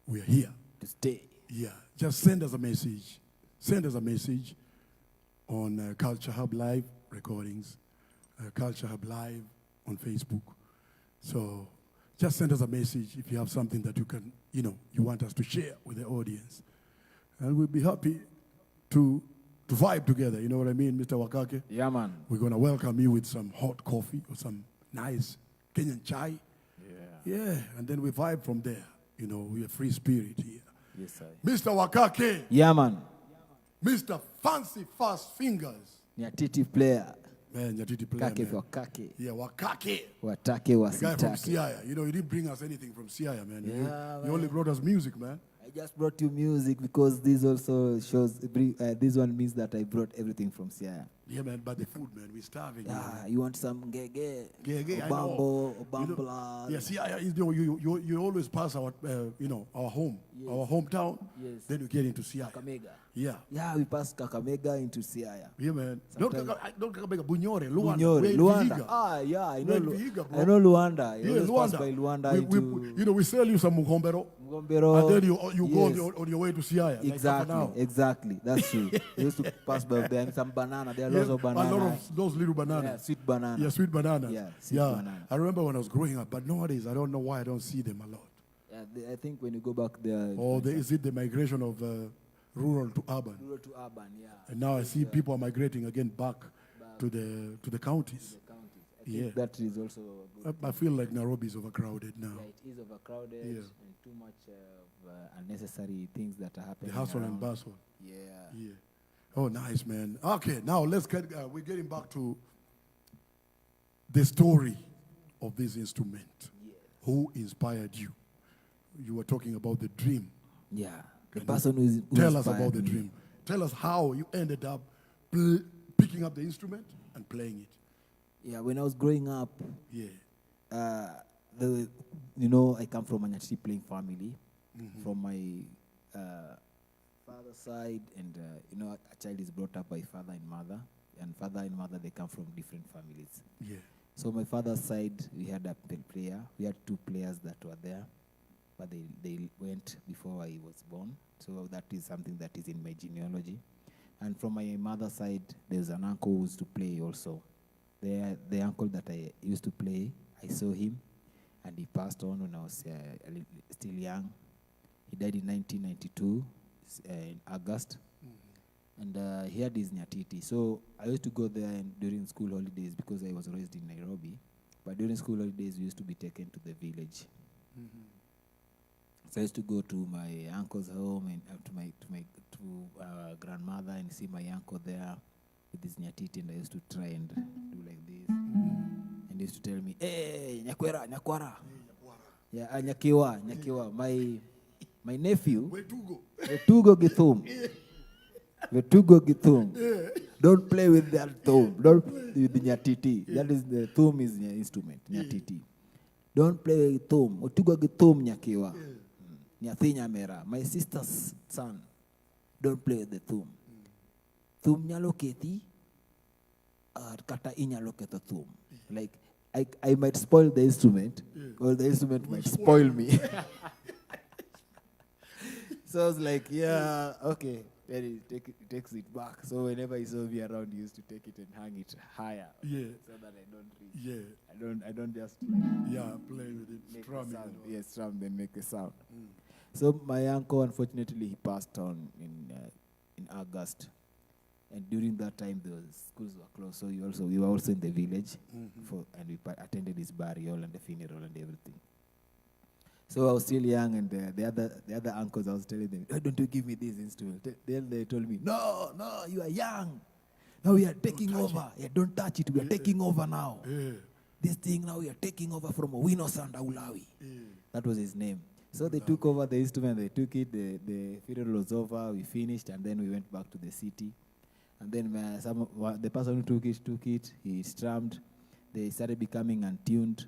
We are here To stay. Yeah, just send us a message. Send us a message on Culture Hub Live recordings, Culture Hub Live on Facebook. So just send us a message if you have something that you can, you want us to share with the audience. And we'll be happy to vibe together, you know what I mean, Mr. Wakake? Yeah, man. We're going to welcome you with some hot coffee or some nice Kenyan chai. Yeah, and then we vibe from there. We're a free spirit here. Yes, sir. Mr. Wakake. Yeah, man. Mr. Fancy Fast Fingers. Nyatiti player. Man, Nyatiti player, Kake man. for kake. Yeah, Wakake. Watake The guy from wasitake. Siaya. You didn't bring us anything from Siaya, man. Yeah, You only brought us music, man. just brought you music because this also shows, this one means that I brought everything from Siaya. Yeah, man, but the food, man, we're starving. Yeah, you want some gege, Gege, I obambo, know. obambla. Yes, yeah, you always pass our, our home, our hometown. Yes. Then you get into Siaya. Kakamega. Yeah. Yeah, we passed Kakamega into Siaya. Yeah, man. Don't Kakamega, Bunyore, Luanda. Bunyore, We're in Luanda. Vihiga. Ah, yeah, I We're know. in Vihiga, bro. I know Luanda. You Yeah, always pass Luanda. by Luanda into We sell you some mugombero. Mugombero. And then you go Yes. on your way to Siaya. Exactly, Like exactly. That's true. We used to pass by there and some banana. There are lots of a banana. lot of those little bananas. Yeah, sweet banana. Yeah, sweet bananas. Yeah, sweet banana. I remember when I was growing up, but nowadays I don't know why I don't see them a lot. Yeah, I think when you go back there. Or is it the migration of rural to urban? Rural to urban, yeah. And now I see people are migrating again back to the counties. The counties. I Yeah. think that is also good. I feel like Nairobi is overcrowded now. Yeah, it is overcrowded Yeah. and too much of unnecessary things that are happening. The hustle and around. bustle. Yeah. Yeah. Oh, nice, man. Okay, now let's we're getting back to the story of this instrument. Yes. Who inspired you? You were talking about the dream. Yeah. The person who Tell us inspired about the me. dream. Tell us how you ended up picking up the instrument and playing it. Yeah, when I was growing up, Yeah. I come from a Nyati playing family, from my father's side, and a child is brought up by father and mother, and father and mother, they come from different families. Yeah. So my father's side, we had a player. We had two players that were there, but they went before I was born. So that is something that is in my genealogy. And from my mother's side, there's an uncle who used to play also. The uncle that I used to play, I saw him, and he passed on when I was still young. He died in 1992, in August. And he had his Nyatiti. So I used to go there during school holidays because I was raised in Nairobi. But during school holidays, we used to be taken to the village. So I used to go to my uncle's home and to grandmother and see my uncle there with his Nyatiti, and I used to try and do like this. And he used to tell me, "Hey, Nyakwara." Yeah, Nyakiwa. My nephew, Vetugo Githum. Vetugo Githum. Don't play with that thumb. Don't play with the Nyatiti. That is the thumb is the instrument, Nyatiti. Don't play with thumb. Vetugo Githum Nyakiwa. Nyathi Nyamera. My sister's son. Don't play with the thumb. Thumb nyalo keti, kata inyalo keto thumb. Like, I might spoil the instrument, or the instrument might spoil me. So I was like, yeah, okay. Then he takes it back. So whenever he saw me around, he used to take it and hang it higher. Yeah. So that I don't reach. Yeah. I don't just Yeah, play with it. make Strumming a sound. and all. Yes, strum, then make a sound. So my uncle, unfortunately, he passed on in August. And during that time, the schools were closed. So we were also in the village, and we attended his burial and the funeral and everything. So I was still young, and the other uncles, I was telling them, "Why don't you give me this instrument?" Then they told me, no, you are young. Now we are taking over. Yeah, don't touch it. We are taking over now. Yeah. This thing now we are taking over from Owino Sandaulawi. That was his name. So they took over the instrument. They took it. The funeral was over. We finished, and then we went back to the city. And then the person who took it. He strummed. They started becoming untuned.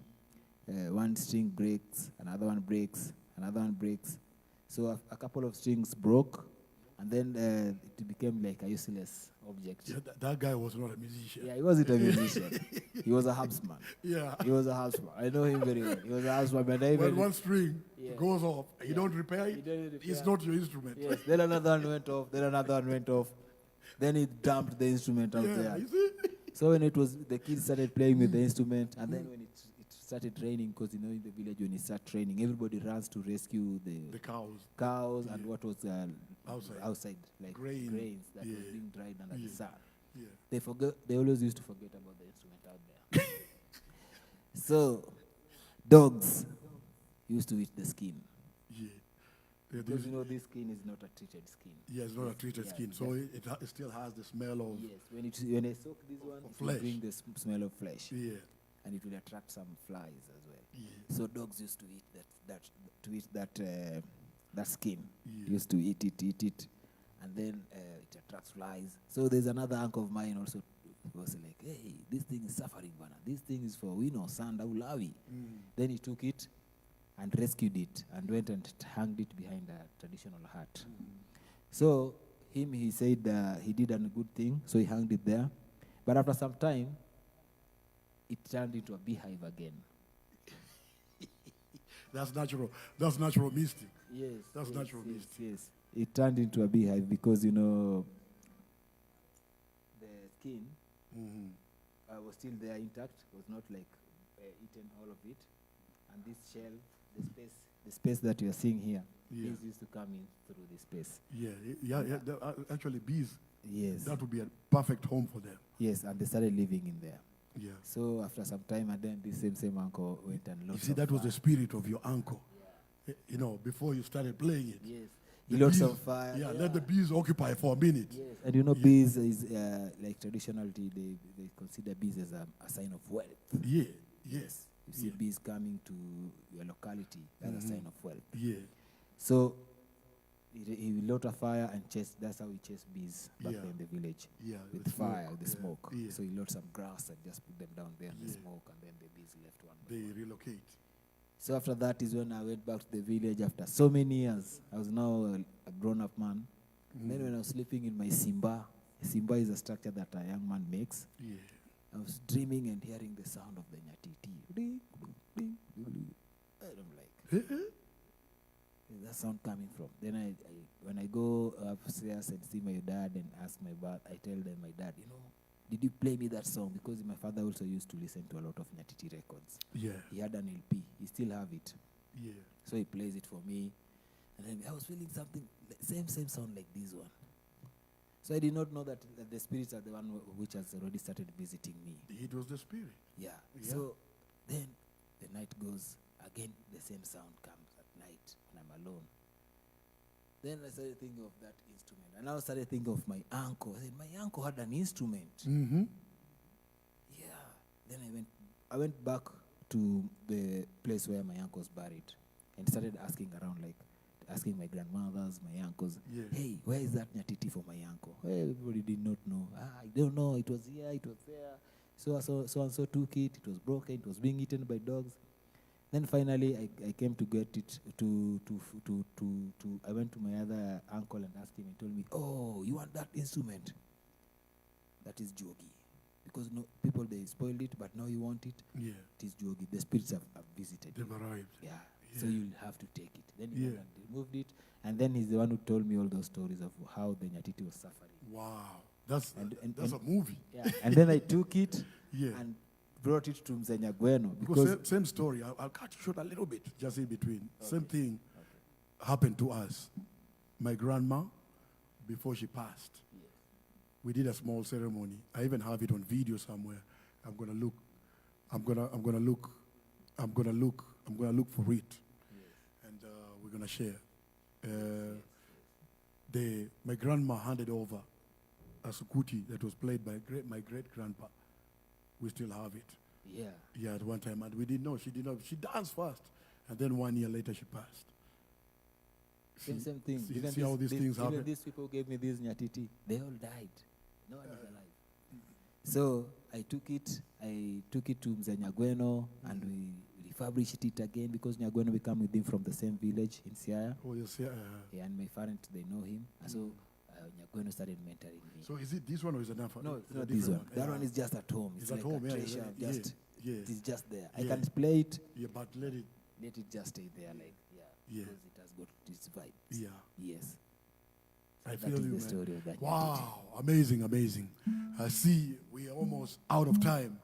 One string breaks, another one breaks, another one breaks. So a couple of strings broke, and then it became like a useless object. Yeah, that guy was not a musician. Yeah, he wasn't a musician. He was a harpsman. Yeah. He was a harpsman. I know him very well. He was a harpsman. But When one string Yeah. goes off, you don't repair it, don't repair it's it. not your instrument. Yes. Then another one went off. Then another one went off. Then he dumped the instrument out Yeah, there. you see? So when the kids started playing with the instrument, and then when it started raining, because in the village when it starts raining, everybody runs to rescue The cows and what was outside, like grains that was being dried under the sun. Yeah. They always used to forget about the instrument out there. So dogs used to eat the skin. Yeah. Because this skin is not a treated skin. Yeah, it's not a treated skin, so it still has the smell of Yes, when I soak this one, it will flesh. bring the smell of flesh, yeah. and it will attract some flies as well. Yeah. So dogs used to eat that that skin. Used to eat it, and then it attracts flies. So there's another uncle of mine also who was like, hey, this thing is suffering, bana. This thing is for sand ulawi. Then he took it and rescued it and went and hanged it behind a traditional hut. So he said he did a good thing, so he hanged it there. But after some time, it turned into a beehive again. That's natural. That's natural mystic. Yes. That's natural mystic. Yes. It turned into a beehive because, the skin was still there intact, was not like eaten all of it. And this shell, the space that you are seeing here, bees used to come in through this space. Actually, bees, Yes. that would be a perfect home for them. Yes, and they started living in there. Yeah. So after some time, and then this same uncle went and lost. You see, that was the spirit of your uncle. Before you started playing it. Yes. He lit some fire. Yeah, let the bees occupy for a minute. Yes. And bees is like traditionally, they consider bees as a sign of wealth. Yeah, yes. You see bees coming to your locality, that's a sign of wealth. Yeah. So he lit a fire and chased, that's how he chased bees back there in the village. Yeah, with the fire, smoke. with the smoke. Yeah. So he lit some grass and just put them down there in the smoke, and then the bees left one by one. They relocate. So after that is when I went back to the village after so many years. I was now a grown-up man. Then when I was sleeping in my Simba is a structure that a young man makes. Yeah. I was dreaming and hearing the sound of the nyatiti. Ding, ding, ding. And I'm like, where's that sound coming from? Then I when I go upstairs and see my dad and ask my dad, I tell them, my dad, did you play me that song? Because my father also used to listen to a lot of nyatiti records. Yeah. He had an LP. He still have it. Yeah. So he plays it for me. And then I was feeling something, same sound like this one. So I did not know that the spirits are the one which has already started visiting me. It was the spirit. Yeah. So then the night goes, again the same sound comes at night when I'm alone. Then I started thinking of that instrument. And I started thinking of my uncle. I said, my uncle had an instrument. Mm-hmm. Yeah. Then I went back to the place where my uncle was buried and started asking around, like asking my grandmothers, my uncles, hey, where is that nyatiti for my uncle? Hey, everybody did not know. I don't know. It was here, it was there. So and so took it. It was broken. It was being eaten by dogs. Then finally, I came to get it I went to my other uncle and asked him. He told me, oh, you want that instrument? That is jogi. Because people, they spoiled it, but now you want it? Yeah. It is jogi. The spirits have visited. They've arrived. Yeah. So you'll have to take it. Then he removed it, and then he's the one who told me all those stories of how the nyatiti was suffering. Wow. That's a movie. Yeah. And then I took it Yeah. and brought it to Mzee Nyagweno. Because same story. I'll cut you short a little bit, just in between. Same thing happened to us. My grandma, before she passed, we did a small ceremony. I even have it on video somewhere. I'm gonna look for it, and we're gonna share. My grandma handed over a sukuti that was played by my great grandpa. We still have it. Yeah. Yeah, at one time, and we didn't know. She did not. She danced first, and then 1 year later she passed. Same thing. See how these things happen? Even these people gave me this nyatiti. They all died. No one is alive. So I took it to Mzee Nyagweno, and we refurbished it again because Nyagweno became with him from the same village in Siaya. Oh, yes, yeah. Yeah, and my parents, they know him. So Nyagweno started mentoring me. So is it this one or is it another? No, it's not this one. That one is just at home. It's at like home, a yeah, treasure. yeah. It is just there. I Yeah. can play it. Yeah, but let it. Let it just stay there, because it has got its vibes. Yeah. Yes. So I that feel is you, the man. story of that. Wow, amazing. I see we are almost out of time.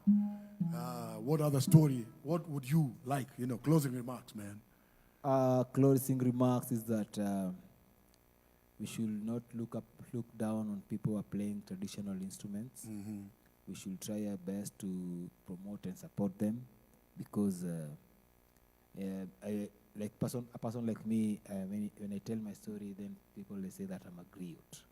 What other story? What would you like? Closing remarks, man. Closing remarks is that we should not look down on people who are playing traditional instruments. Mm-hmm. We should try our best to promote and support them, because a person like me, when I tell my story, then people, they say that I'm a griot.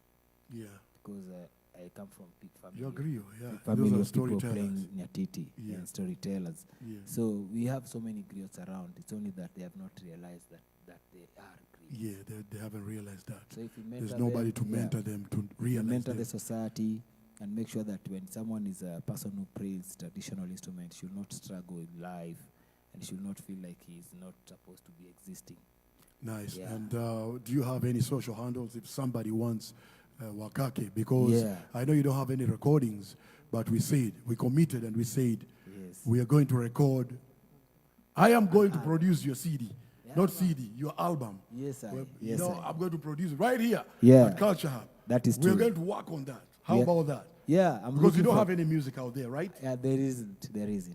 Yeah. Because I come from big family. You agree? Yeah. Big family Those are of people storytellers. playing nyatiti and storytellers. Yeah. So we have so many griots around. It's only that they have not realized that they are griots. Yeah, they haven't realized that. So if you mentor There's nobody to them, mentor them to realize mentor them. the society and make sure that when someone is a person who plays traditional instruments, should not struggle with life and should not feel like he's not supposed to be existing. Nice. Yeah. And do you have any social handles if somebody wants Wakake? Because I know you don't have any recordings, but we committed and we said we are going to record. I am going to produce your CD, not CD, your album. Yes, sir. You know, I'm going to produce it right here at Culture Hub. That is We're true. going to work on that. How about that? Yeah, Because you don't have any music out there, right? Yeah, there isn't.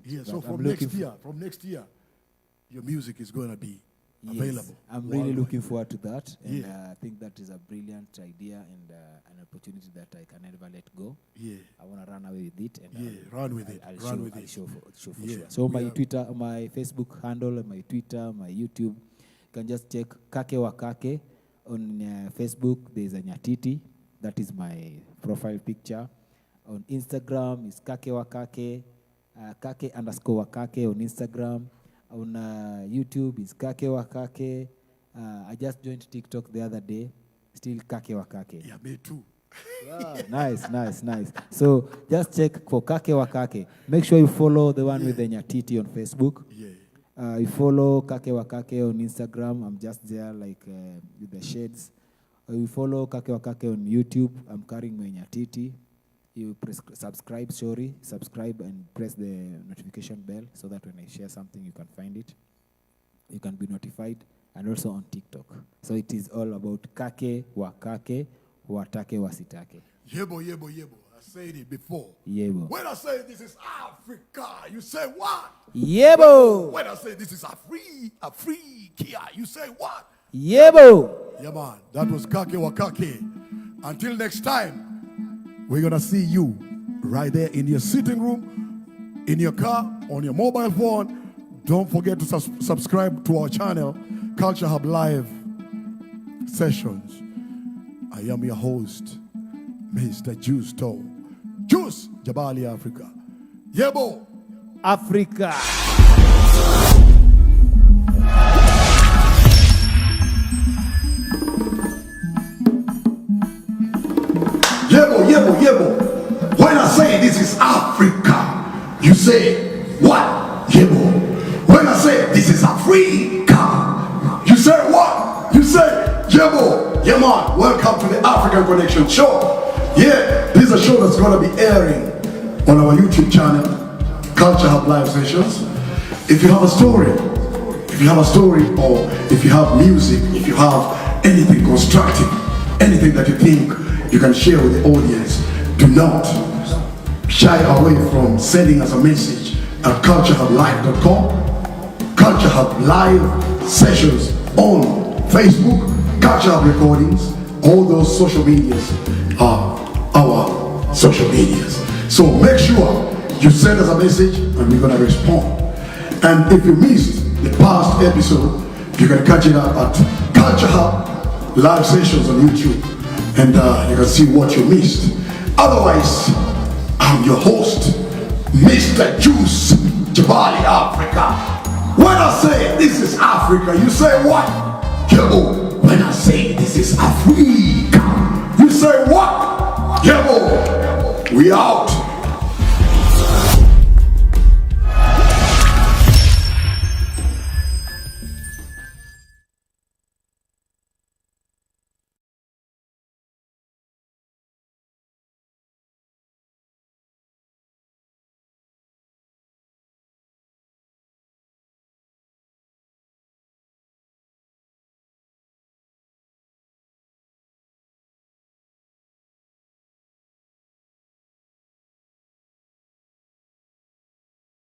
Yeah, so from next year, your music is going to be available. I'm really looking forward to that, and I think that is a brilliant idea and an opportunity that I can never let go. Yeah, I want to run away with it. And run with it. I'll show for sure. So my Twitter, my Facebook handle, my Twitter, my YouTube, you can just check Kake Wakake on Facebook. There's a Nyatiti, that is my profile picture. On Instagram is Kake Wakake, Kake_Wakake on Instagram. On YouTube is Kake Wakake. I just joined TikTok the other day. Still Kake Wakake. Yeah, me too. Nice. So just check for Kake Wakake. Make sure you follow the one with the Nyatiti on Facebook. Yeah. You follow Kake Wakake on Instagram. I'm just there like with the shades. You follow Kake Wakake on YouTube. I'm carrying my Nyatiti. You press subscribe and press the notification bell so that when I share something, you can find it. You can be notified. And also on TikTok. So it is all about Kake Wakake, Watake Wasitake. Yebo. I said it before. Yebo. When I say this is Africa, you say what? Yebo. When I say this is Africa, you say what? Yebo. Yeah, man. That was Kake Wakake. Until next time. We're going to see you right there in your sitting room, in your car, on your mobile phone. Don't forget to subscribe to our channel, Culture Hub Live Sessions. I am your host, Mr. Juice Toe. Juice, Jabali Africa. Yebo. Africa. Yebo. When I say this is Africa, you say what? Yebo. When I say this is Africa, you say what? You say Yebo. Yeah, man. Welcome to the African Connection Show. Yeah, this is a show that's going to be airing on our YouTube channel, Culture Hub Live Sessions. If you have a story, or if you have music, if you have anything constructive, anything that you think you can share with the audience, do not shy away from sending us a message at culturehublive.com, Culture Hub Live Sessions on Facebook, Culture Hub Recordings. All those social medias are our social medias. So make sure you send us a message and we're going to respond. And if you missed the past episode, you can catch it up at Culture Hub Live Sessions on YouTube. And you can see what you missed. Otherwise, I'm your host, Mr. Juice, Jabali Africa. When I say this is Africa, you say what? Yebo. When I say this is Africa, you say what? Yebo. We out.